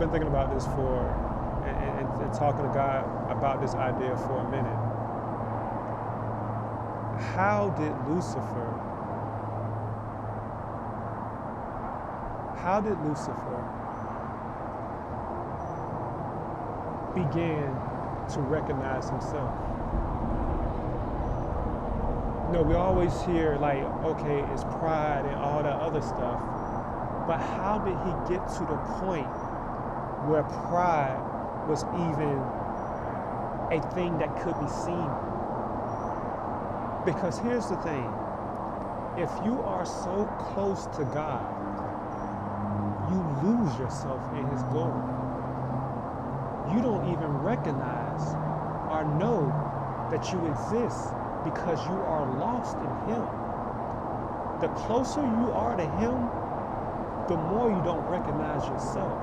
been thinking about this and talking to God about this idea for a minute. How did Lucifer begin to recognize himself? We always hear like, okay, it's pride and all that other stuff, but how did he get to the point where pride was even a thing that could be seen? Because here's the thing, if you are so close to God, you lose yourself in his glory. You don't even recognize or know that you exist because you are lost in him. The closer you are to him, the more you don't recognize yourself.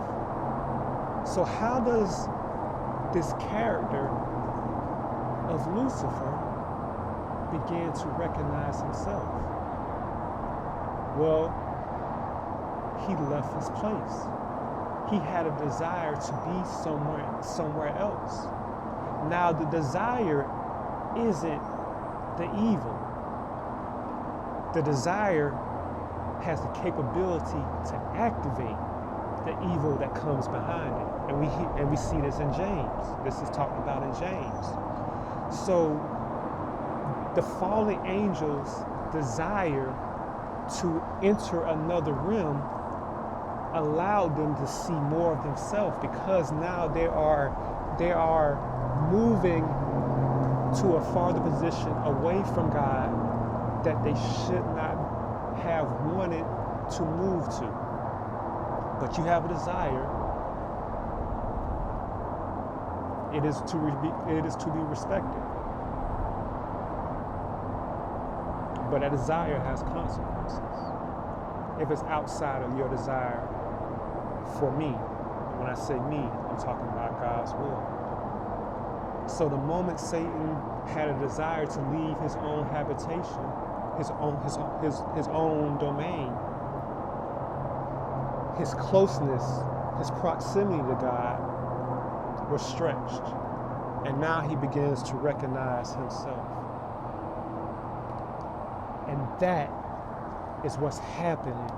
So how does this character of Lucifer begin to recognize himself? Well, he left his place. He had a desire to be somewhere else. Now the desire isn't the evil. The desire has the capability to activate the evil that comes behind it. And we see this in James. This is talked about in James. So the fallen angels' desire to enter another realm allowed them to see more of themselves, because now they are moving to a farther position away from God that they should not have wanted to move to. But you have a desire. It is to be respected. But a desire has consequences. If it's outside of your desire for me, and when I say me, I'm talking about God's will. So the moment Satan had a desire to leave his own habitation, his own domain, his closeness, his proximity to God was stretched. And now he begins to recognize himself. And that is what's happening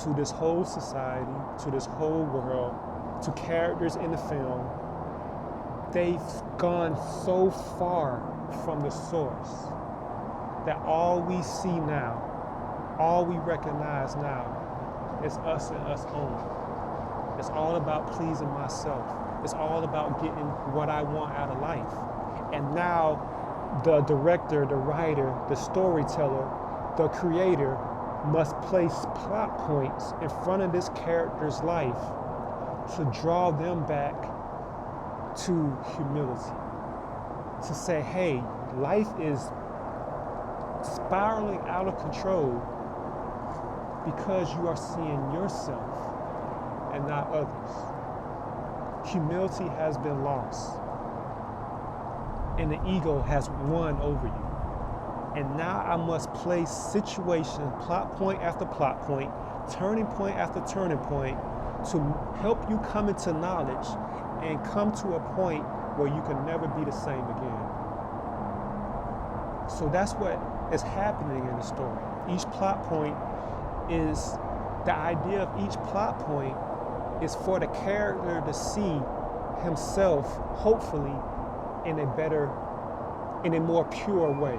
to this whole society, to this whole world, to characters in the film. They've gone so far from the source that all we see now, all we recognize now, is us and us only. It's all about pleasing myself. It's all about getting what I want out of life. And now the director, the writer, the storyteller, the creator must place plot points in front of this character's life to draw them back to humility. To say, hey, life is spiraling out of control because you are seeing yourself and not others. Humility has been lost, and the ego has won over you. And now I must place situation, plot point after plot point, turning point after turning point, to help you come into knowledge and come to a point where you can never be the same again. So that's what is happening in the story. Each plot point is, the idea of each plot point is for the character to see himself, hopefully, in a more pure way.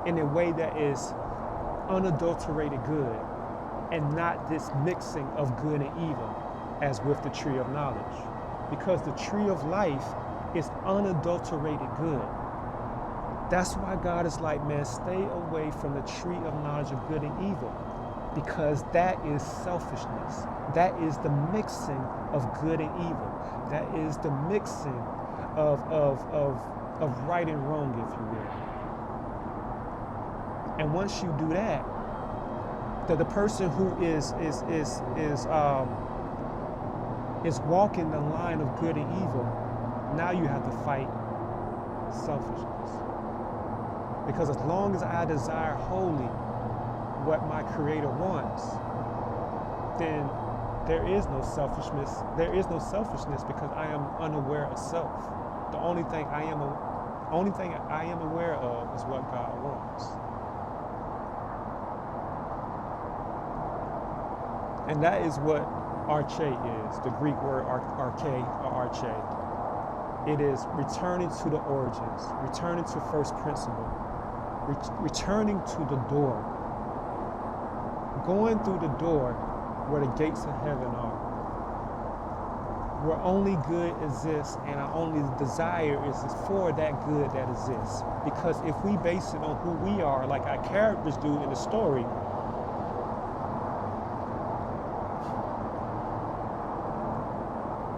In a way that is unadulterated good, and not this mixing of good and evil, as with the tree of knowledge. Because the tree of life is unadulterated good. That's why God is like, man, stay away from the tree of knowledge of good and evil, because that is selfishness. That is the mixing of good and evil. That is the mixing of right and wrong, if you will. And once you do that, the person who is walking the line of good and evil, now you have to fight selfishness. Because as long as I desire wholly what my Creator wants, then there is no selfishness. There is no selfishness because I am unaware of self. The only thing I am aware of is what God wants. And that is what Arche is, the Greek word arche or arche. It is returning to the origins, returning to first principle, returning to the door, going through the door where the gates of heaven are, where only good exists and our only desire is for that good that exists. Because if we base it on who we are, like our characters do in the story,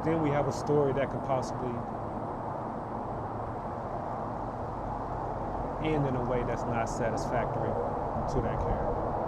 then we have a story that could possibly end in a way that's not satisfactory to that character.